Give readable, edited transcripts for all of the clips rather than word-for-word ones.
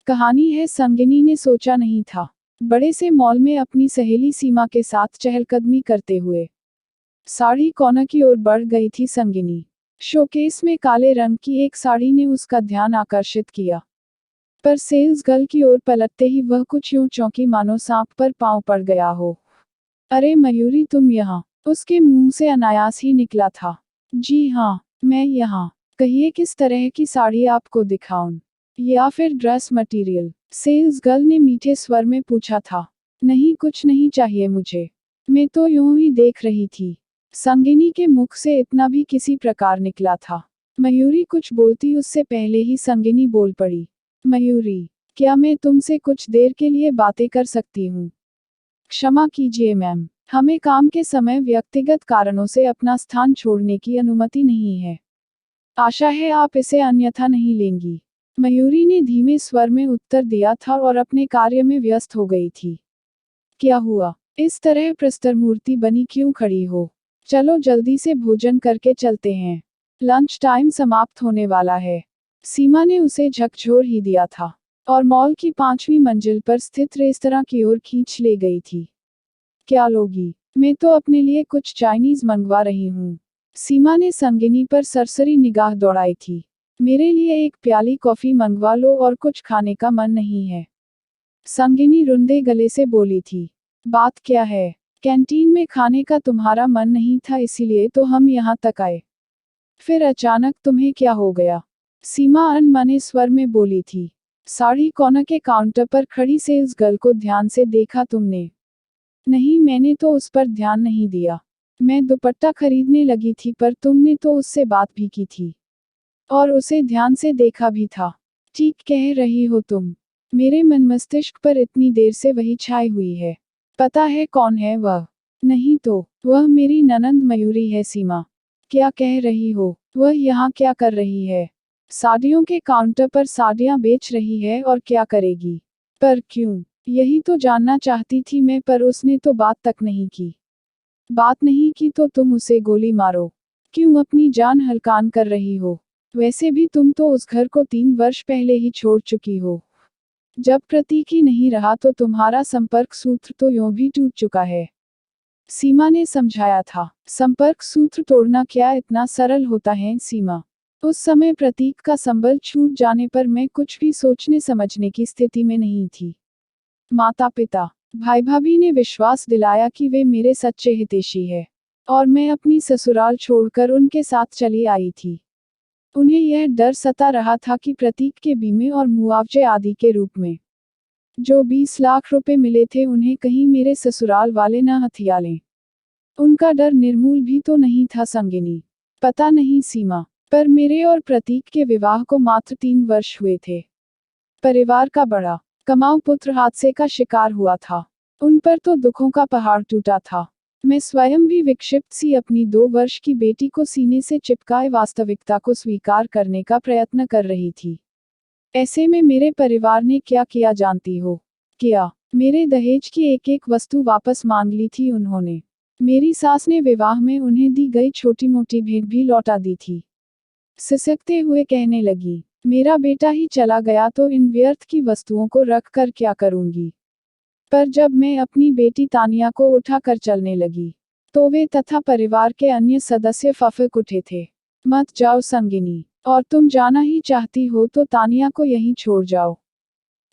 कहानी है संगिनी ने सोचा नहीं था। बड़े से मॉल में अपनी सहेली सीमा के साथ चहलकदमी करते हुए साड़ी कॉर्नर की ओर बढ़ गई थी संगिनी। शोकेस में काले रंग की एक साड़ी ने उसका ध्यान आकर्षित किया, पर सेल्स गर्ल की ओर पलटते ही वह कुछ यूं चौंकी मानो सांप पर पांव पड़ गया हो। अरे मयूरी, तुम यहाँ? उसके मुंह से अनायास ही निकला था। जी हाँ, मैं यहाँ। कहिए किस तरह की साड़ी आपको दिखाऊं, या फिर ड्रेस मटेरियल? सेल्स गर्ल ने मीठे स्वर में पूछा था। नहीं, कुछ नहीं चाहिए मुझे, मैं तो यूं ही देख रही थी। संगिनी के मुख से इतना भी किसी प्रकार निकला था। मयूरी कुछ बोलती उससे पहले ही संगिनी बोल पड़ी। मयूरी, क्या मैं तुमसे कुछ देर के लिए बातें कर सकती हूँ? क्षमा कीजिए मैम, हमें काम के समय व्यक्तिगत कारणों से अपना स्थान छोड़ने की अनुमति नहीं है। आशा है आप इसे अन्यथा नहीं लेंगी, मयूरी ने धीमे स्वर में उत्तर दिया था और अपने कार्य में व्यस्त हो गई थी। क्या हुआ? इस तरह प्रस्तर मूर्ति बनी क्यों खड़ी हो? चलो जल्दी से भोजन करके चलते हैं, लंच टाइम समाप्त होने वाला है। सीमा ने उसे झकझोर ही दिया था और मॉल की 5वीं मंजिल पर स्थित रेस्तरां की ओर खींच ले गई थी। क्या लोगी? मैं तो अपने लिए कुछ चाइनीज मंगवा रही हूँ। सीमा ने संगिनी पर सरसरी निगाह दौड़ाई थी। मेरे लिए एक प्याली कॉफी मंगवा लो और कुछ खाने का मन नहीं है, संगिनी रुंधे गले से बोली थी। बात क्या है? कैंटीन में खाने का तुम्हारा मन नहीं था, इसीलिए तो हम यहाँ तक आए। फिर अचानक तुम्हें क्या हो गया? सीमा अनमने स्वर में बोली थी। साड़ी कॉर्नर के काउंटर पर खड़ी सेल्स गर्ल को ध्यान से देखा तुमने? नहीं, मैंने तो उस पर ध्यान नहीं दिया। मैं दुपट्टा खरीदने लगी थी, पर तुमने तो उससे बात भी की थी और उसे ध्यान से देखा भी था। ठीक कह रही हो तुम, मेरे मन मस्तिष्क पर इतनी देर से वही छाई हुई है। पता है कौन है वह? नहीं तो, वह मेरी ननंद मयूरी है। सीमा, क्या कह रही हो? वह यहाँ क्या कर रही है? साड़ियों के काउंटर पर साड़ियाँ बेच रही है, और क्या करेगी? पर क्यों? यही तो जानना चाहती थी मैं, पर उसने तो बात तक नहीं की। बात नहीं की तो तुम उसे गोली मारो। क्यों अपनी जान हल्कान कर रही हो? वैसे भी तुम तो उस घर को 3 वर्ष पहले ही छोड़ चुकी हो। जब प्रतीक ही नहीं रहा तो तुम्हारा संपर्क सूत्र तो यूं भी टूट चुका है, सीमा ने समझाया था। संपर्क सूत्र तोड़ना क्या इतना सरल होता है सीमा? उस समय प्रतीक का संबल छूट जाने पर मैं कुछ भी सोचने समझने की स्थिति में नहीं थी। माता पिता, भाई भाभी ने विश्वास दिलाया कि वे मेरे सच्चे हितैषी है, और मैं अपनी ससुराल छोड़कर उनके साथ चली आई थी। उन्हें यह डर सता रहा था कि प्रतीक के बीमे और मुआवजे आदि के रूप में जो 20 लाख रुपए मिले थे, उन्हें कहीं मेरे ससुराल वाले न हथिया लें। उनका डर निर्मूल भी तो नहीं था संगिनी। पता नहीं सीमा, पर मेरे और प्रतीक के विवाह को मात्र 3 वर्ष हुए थे। परिवार का बड़ा कमाऊ पुत्र हादसे का शिकार हुआ था। उन पर तो दुखों का पहाड़ टूटा था। मैं स्वयं भी विक्षिप्त सी अपनी 2 वर्ष की बेटी को सीने से चिपकाए वास्तविकता को स्वीकार करने का प्रयत्न कर रही थी। ऐसे में मेरे परिवार ने क्या किया जानती हो? क्या? मेरे दहेज की एक एक वस्तु वापस मांग ली थी उन्होंने। मेरी सास ने विवाह में उन्हें दी गई छोटी मोटी भेंट भी लौटा दी थी। सिसकते हुए कहने लगी, मेरा बेटा ही चला गया तो इन व्यर्थ की वस्तुओं को रख कर क्या करूंगी? पर जब मैं अपनी बेटी तानिया को उठाकर चलने लगी, तो वे तथा परिवार के अन्य सदस्य फफक उठे थे। मत जाओ संगिनी, और तुम जाना ही चाहती हो तो तानिया को यहीं छोड़ जाओ।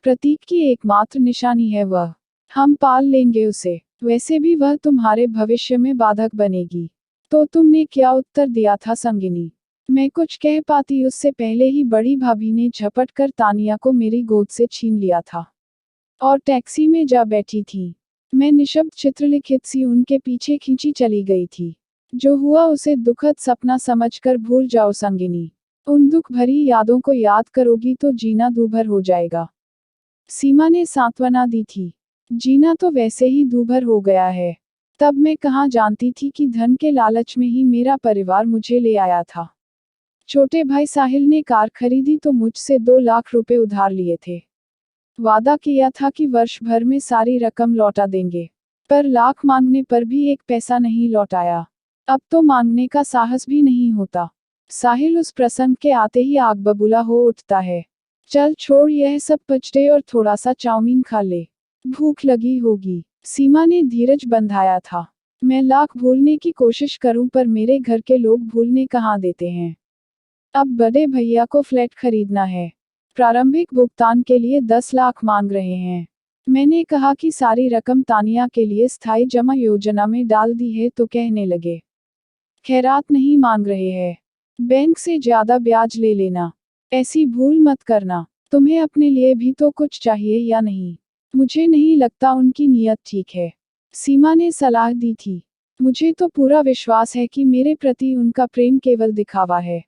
प्रतीक की एकमात्र निशानी है वह, हम पाल लेंगे उसे। वैसे भी वह तुम्हारे भविष्य में बाधक बनेगी। तो तुमने क्या उत्तर दिया था संगिनी? मैं कुछ कह पाती उससे पहले ही बड़ी भाभी ने झपट कर तानिया को मेरी गोद से छीन लिया था और टैक्सी में जा बैठी थी। मैं निशब्द चित्रलिखित सी उनके पीछे खींची चली गई थी। जो हुआ उसे दुखद सपना समझकर भूल जाओ संगिनी। उन दुख भरी यादों को याद करोगी तो जीना दूभर हो जाएगा, सीमा ने सांत्वना दी थी। जीना तो वैसे ही दूभर हो गया है। तब मैं कहाँ जानती थी कि धन के लालच में ही मेरा परिवार मुझे ले आया था। छोटे भाई साहिल ने कार खरीदी तो मुझसे 2 लाख रुपए उधार लिए थे। वादा किया था कि वर्ष भर में सारी रकम लौटा देंगे, पर लाख मांगने पर भी एक पैसा नहीं लौटाया। अब तो मांगने का साहस भी नहीं होता। साहिल उस प्रसंग के आते ही आग बबूला हो उठता है। चल छोड़ यह सब पचड़े और थोड़ा सा चाउमीन खा ले, भूख लगी होगी। सीमा ने धीरज बंधाया था। मैं लाख भूलने की कोशिश करूं पर मेरे घर के लोग भूलने कहाँ देते हैं। अब बड़े भैया को फ्लैट खरीदना है। प्रारंभिक भुगतान के लिए 10 लाख मांग रहे हैं। मैंने कहा कि सारी रकम तानिया के लिए स्थायी जमा योजना में डाल दी है तो कहने लगे, खैरात नहीं मांग रहे हैं, बैंक से ज्यादा ब्याज ले लेना। ऐसी भूल मत करना। तुम्हें अपने लिए भी तो कुछ चाहिए या नहीं? मुझे नहीं लगता उनकी नीयत ठीक है, सीमा ने सलाह दी थी। मुझे तो पूरा विश्वास है कि मेरे प्रति उनका प्रेम केवल दिखावा है।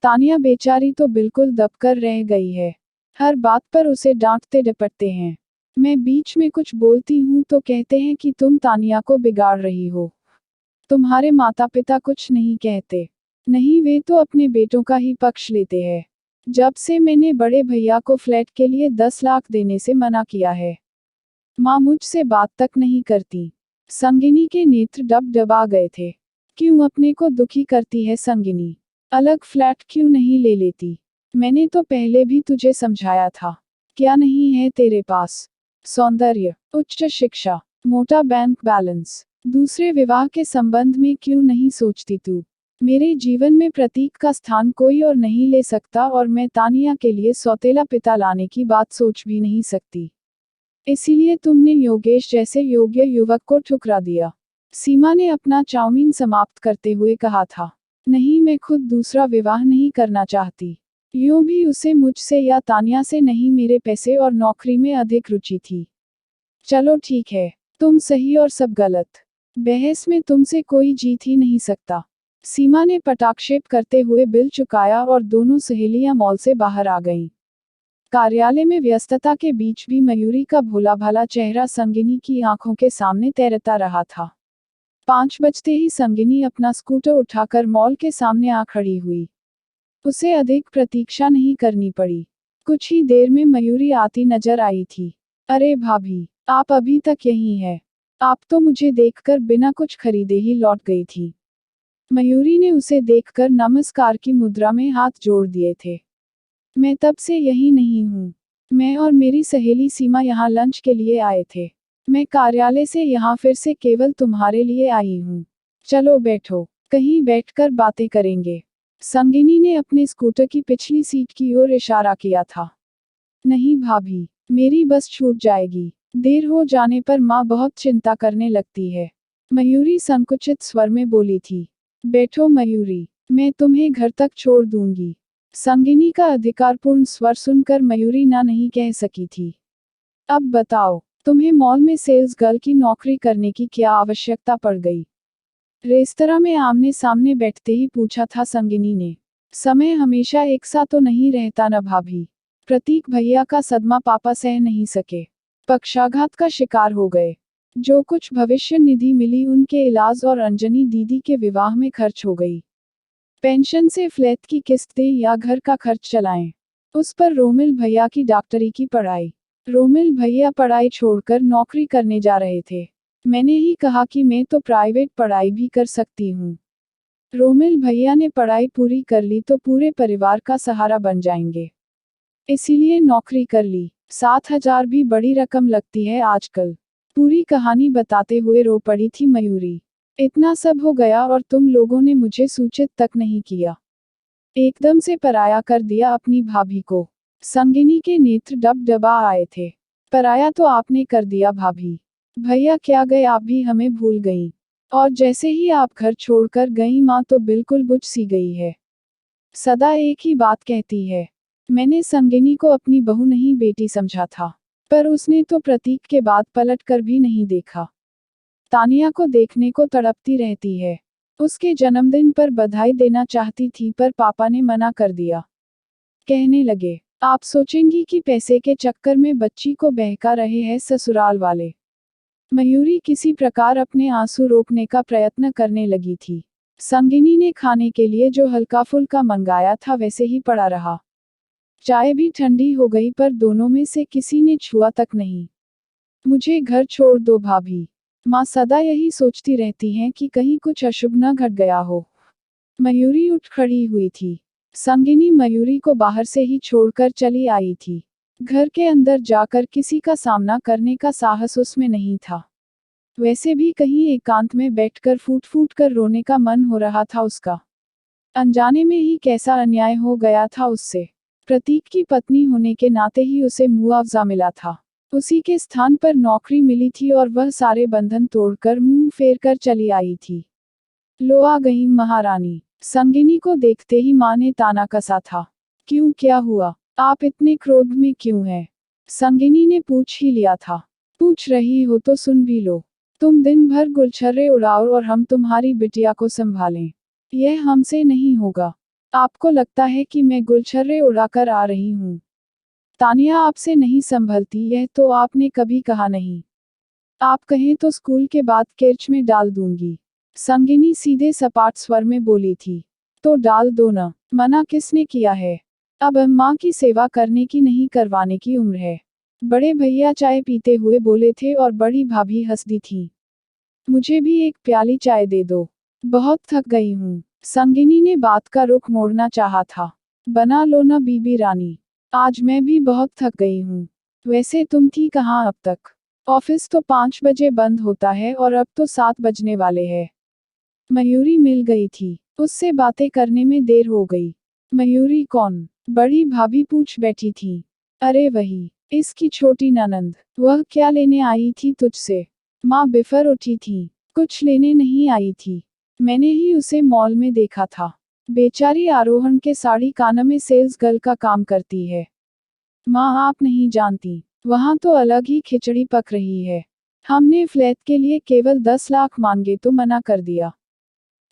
तानिया बेचारी तो बिल्कुल दबकर रह गई है। हर बात पर उसे डांटते डपटते हैं। मैं बीच में कुछ बोलती हूँ तो कहते हैं कि तुम तानिया को बिगाड़ रही हो। तुम्हारे माता पिता कुछ नहीं कहते? नहीं, वे तो अपने बेटों का ही पक्ष लेते हैं। जब से मैंने बड़े भैया को फ्लैट के लिए 10 लाख देने से मना किया है, माँ मुझसे बात तक नहीं करती। संगिनी के नेत्र डबडबा गए थे। क्यों अपने को दुखी करती है संगिनी? अलग फ्लैट क्यों नहीं ले लेती? मैंने तो पहले भी तुझे समझाया था। क्या नहीं है तेरे पास? सौंदर्य, उच्च शिक्षा, मोटा बैंक बैलेंस। दूसरे विवाह के संबंध में क्यों नहीं सोचती तू? मेरे जीवन में प्रतीक का स्थान कोई और नहीं ले सकता और मैं तानिया के लिए सौतेला पिता लाने की बात सोच भी नहीं सकती। इसीलिए तुमने योगेश जैसे योग्य युवक को ठुकरा दिया। सीमा ने अपना चाउमीन समाप्त करते हुए कहा था। नहीं, मैं खुद दूसरा विवाह नहीं करना चाहती। यूं भी उसे मुझसे या तानिया से नहीं, मेरे पैसे और नौकरी में अधिक रुचि थी। चलो ठीक है, तुम सही और सब गलत। बहस में तुमसे कोई जीत ही नहीं सकता। सीमा ने पटाक्षेप करते हुए बिल चुकाया और दोनों सहेलियां मॉल से बाहर आ गईं। कार्यालय में व्यस्तता के बीच भी मयूरी का भोला भाला चेहरा संगिनी की आंखों के सामने तैरता रहा था। 5 बजते ही संगिनी अपना स्कूटर उठाकर मॉल के सामने आ खड़ी हुई। उसे अधिक प्रतीक्षा नहीं करनी पड़ी। कुछ ही देर में मयूरी आती नजर आई थी। अरे भाभी, आप अभी तक यहीं हैं? आप तो मुझे देखकर बिना कुछ खरीदे ही लौट गई थी। मयूरी ने उसे देखकर नमस्कार की मुद्रा में हाथ जोड़ दिए थे। मैं तब से यही नहीं हूँ। मैं और मेरी सहेली सीमा यहाँ लंच के लिए आए थे। मैं कार्यालय से यहाँ फिर से केवल तुम्हारे लिए आई हूँ। चलो बैठो, कहीं बैठकर बातें करेंगे। संगिनी ने अपने स्कूटर की पिछली सीट की ओर इशारा किया था। नहीं भाभी, मेरी बस छूट जाएगी। देर हो जाने पर माँ बहुत चिंता करने लगती है। मयूरी संकुचित स्वर में बोली थी। बैठो मयूरी, मैं तुम्हें घर तक छोड़ दूंगी। संगिनी का अधिकारपूर्ण स्वर सुनकर मयूरी ना नहीं कह सकी थी। अब बताओ, तुम्हें मॉल में सेल्स गर्ल की नौकरी करने की क्या आवश्यकता पड़ गई? रेस्तरां में आमने सामने बैठते ही पूछा था संगिनी ने। समय हमेशा एक सा तो नहीं रहता न भाभी। प्रतीक भैया का सदमा पापा सह नहीं सके, पक्षाघात का शिकार हो गए। जो कुछ भविष्य निधि मिली उनके इलाज और अंजनी दीदी के विवाह में खर्च हो गई। पेंशन से फ्लैट की किस्त दें या घर का खर्च चलाएं। उस पर रोमिल भैया की डॉक्टरी की पढ़ाई। रोमिल भैया पढ़ाई छोड़कर नौकरी करने जा रहे थे। मैंने ही कहा कि मैं तो प्राइवेट पढ़ाई भी कर सकती हूँ। रोमिल भैया ने पढ़ाई पूरी कर ली तो पूरे परिवार का सहारा बन जाएंगे, इसीलिए नौकरी कर ली। 7,000 भी बड़ी रकम लगती है आजकल। पूरी कहानी बताते हुए रो पड़ी थी मयूरी। इतना सब हो गया और तुम लोगों ने मुझे सूचित तक नहीं किया। एकदम से पराया कर दिया अपनी भाभी को। संगिनी के नेत्र डबडबा आए थे। पराया तो आपने कर दिया भाभी। भैया क्या गए, आप भी हमें भूल गईं। और जैसे ही आप घर छोड़कर गईं माँ तो बिल्कुल बुझ सी गई है। सदा एक ही बात कहती है। मैंने संगिनी को अपनी बहू नहीं बेटी समझा था, पर उसने तो प्रतीक के बाद पलट कर भी नहीं देखा। तानिया को देखने को तड़पती रहती है। उसके जन्मदिन पर बधाई देना चाहती थी पर पापा ने मना कर दिया। कहने लगे, आप सोचेंगी कि पैसे के चक्कर में बच्ची को बहका रहे हैं ससुराल वाले। मयूरी किसी प्रकार अपने आंसू रोकने का प्रयत्न करने लगी थी। संगिनी ने खाने के लिए जो हल्का फुल्का मंगाया था वैसे ही पड़ा रहा। चाय भी ठंडी हो गई पर दोनों में से किसी ने छुआ तक नहीं। मुझे घर छोड़ दो भाभी। माँ सदा यही सोचती रहती हैं कि कहीं कुछ अशुभ न घट गया हो। मयूरी उठ खड़ी हुई थी। संगिनी मयूरी को बाहर से ही छोड़कर चली आई थी। घर के अंदर जाकर किसी का सामना करने का साहस उसमें नहीं था। वैसे भी कहीं एकांत में बैठकर फूट फूट कर रोने का मन हो रहा था उसका। अनजाने में ही कैसा अन्याय हो गया था उससे। प्रतीक की पत्नी होने के नाते ही उसे मुआवजा मिला था। उसी के स्थान पर नौकरी मिली थी और वह सारे बंधन तोड़कर मुंह फेर कर चली आई थी। लो आ गई महारानी। संगिनी को देखते ही माँ ने ताना कसा था। क्यों, क्या हुआ? आप इतने क्रोध में क्यों हैं? संगिनी ने पूछ ही लिया था। पूछ रही हो तो सुन भी लो। तुम दिन भर गुलछर्रे उड़ाओ और हम तुम्हारी बिटिया को संभालें। यह हमसे नहीं होगा। आपको लगता है कि मैं गुलछर्रे उड़ाकर आ रही हूँ? तानिया आपसे नहीं संभलती, यह तो आपने कभी कहा नहीं। आप कहें तो स्कूल के बाद किर्च में डाल दूंगी। संगिनी सीधे सपाट स्वर में बोली थी। तो डाल दो न, मना किसने किया है? अब अम्मा की सेवा करने की नहीं, करवाने की उम्र है। बड़े भैया चाय पीते हुए बोले थे और बड़ी भाभी हंस दी थी। मुझे भी एक प्याली चाय दे दो। बहुत थक गई हूँ। संगिनी ने बात का रुख मोड़ना चाहा था। बना लो न बीबी रानी। आज मैं भी बहुत थक गई हूँ। वैसे तुम थी कहाँ अब तक? ऑफिस तो 5 बजे बंद होता है और अब तो 7 बजने वाले हैं। मयूरी मिल गई थी। उससे बातें करने में देर हो गई। मयूरी कौन? बड़ी भाभी पूछ बैठी थी। अरे वही, इसकी छोटी ननंद। वह क्या लेने आई थी तुझसे? माँ बिफर उठी थी। कुछ लेने नहीं आई थी। मैंने ही उसे मॉल में देखा था। बेचारी आरोहण के साड़ी काना में सेल्स गर्ल का काम करती है। माँ आप नहीं जानती, वहाँ तो अलग ही खिचड़ी पक रही है। हमने फ्लैट के लिए केवल 10 लाख मांगे तो मना कर दिया।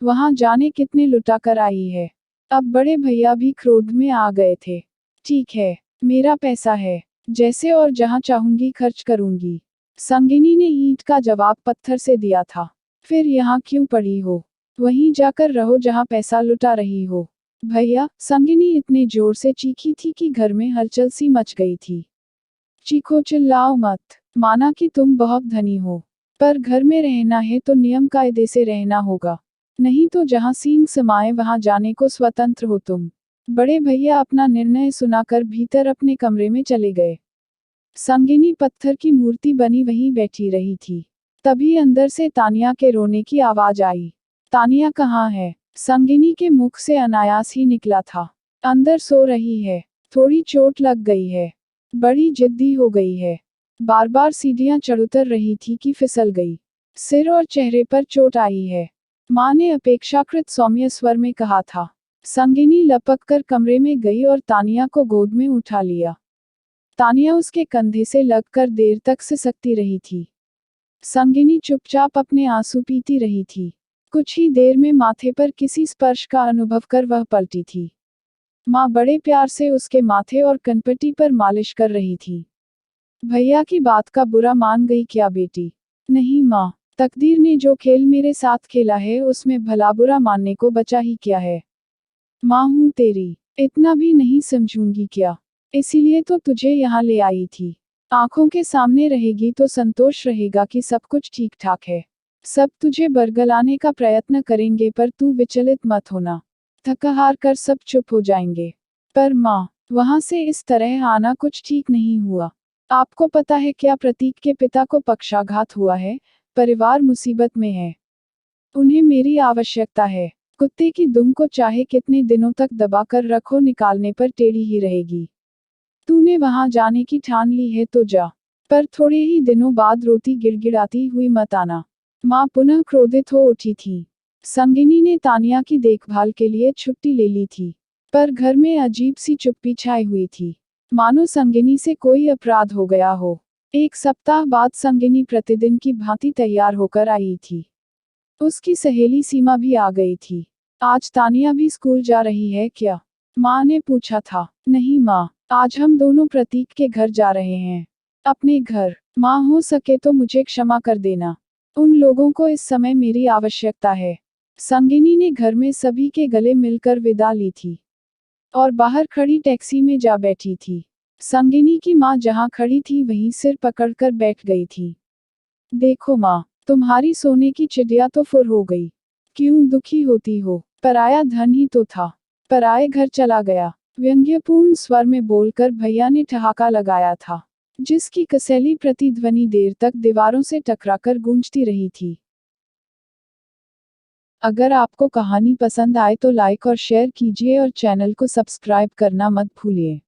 वहाँ जाने कितने लुटा कर आई है। अब बड़े भैया भी क्रोध में आ गए थे। ठीक है, मेरा पैसा है, जैसे और जहाँ चाहूंगी खर्च करूंगी। संगिनी ने ईंट का जवाब पत्थर से दिया था। फिर यहाँ क्यों पड़ी हो? वहीं जाकर रहो जहाँ पैसा लुटा रही हो। भैया, संगिनी इतने जोर से चीखी थी कि घर में हलचल सी मच गई थी। चीखो चिल्लाओ मत, माना कि तुम बहुत धनी हो, पर घर में रहना है तो नियम कायदे से रहना होगा, नहीं तो जहां सींग समाए वहां जाने को स्वतंत्र हो तुम। बड़े भैया अपना निर्णय सुनाकर भीतर अपने कमरे में चले गए। संगिनी पत्थर की मूर्ति बनी वहीं बैठी रही थी। तभी अंदर से तानिया के रोने की आवाज आई। तानिया कहाँ है? संगिनी के मुख से अनायास ही निकला था। अंदर सो रही है। थोड़ी चोट लग गई है। बड़ी जिद्दी हो गई है। बार बार सीढ़ियां चढ़ उतर रही थी कि फिसल गई। सिर और चेहरे पर चोट आई है। माँ ने अपेक्षाकृत सौम्य स्वर में कहा था। संगिनी लपक कर कमरे में गई और तानिया को गोद में उठा लिया। तानिया उसके कंधे से लगकर देर तक सिसकती रही थी। संगिनी चुपचाप अपने आंसू पीती रही थी। कुछ ही देर में माथे पर किसी स्पर्श का अनुभव कर वह पलटी थी। माँ बड़े प्यार से उसके माथे और कनपटी पर मालिश कर रही थी। भैया की बात का बुरा मान गई क्या बेटी? नहीं माँ, तकदीर ने जो खेल मेरे साथ खेला है उसमें भला बुरा मानने को बचा ही क्या है। माँ हूँ तेरी, इतना भी नहीं समझूंगी क्या? इसीलिए तो तुझे यहाँ ले आई थी। आंखों के सामने रहेगी तो संतोष रहेगा कि सब कुछ ठीक ठाक है। सब तुझे बरगलाने का प्रयत्न करेंगे पर तू विचलित मत होना। थका हार कर सब चुप हो जाएंगे। पर माँ, वहां से इस तरह आना कुछ ठीक नहीं हुआ। आपको पता है क्या, प्रतीक के पिता को पक्षाघात हुआ है, परिवार मुसीबत में है। उन्हें मेरी आवश्यकता है। कुत्ते की दुम को चाहे कितने दिनों तक दबाकर रखो, निकालने पर टेढ़ी ही रहेगी। तूने वहां जाने की ठान ली है तो जा, पर थोड़े ही दिनों बाद रोती गिड़गिड़ाती हुई मत आना। माँ पुनः क्रोधित हो उठी थी। संगिनी ने तानिया की देखभाल के लिए छुट्टी ले ली थी, पर घर में अजीब सी चुप्पी छाई हुई थी, मानो संगिनी से कोई अपराध हो गया हो। 1 सप्ताह बाद संगिनी प्रतिदिन की भांति तैयार होकर आई थी। उसकी सहेली सीमा भी आ गई थी। आज तानिया भी स्कूल जा रही है क्या? माँ ने पूछा था। नहीं माँ, आज हम दोनों प्रतीक के घर जा रहे हैं। अपने घर? माँ हो सके तो मुझे क्षमा कर देना। उन लोगों को इस समय मेरी आवश्यकता है। संगिनी ने घर में सभी के गले मिलकर विदा ली थी और बाहर खड़ी टैक्सी में जा बैठी थी। संगिनी की माँ जहाँ खड़ी थी वहीं सिर पकड़कर बैठ गई थी। देखो माँ, तुम्हारी सोने की चिड़िया तो फुर हो गई। क्यों दुखी होती हो? पराया धन ही तो था। पराए घर चला गया। व्यंग्यपूर्ण स्वर में बोलकर भैया ने ठहाका लगाया था, जिसकी कसैली प्रतिध्वनि देर तक दीवारों से टकराकर गूंजती रही थी। अगर आपको कहानी पसंद आए तो लाइक और शेयर कीजिए और चैनल को सब्सक्राइब करना मत भूलिए।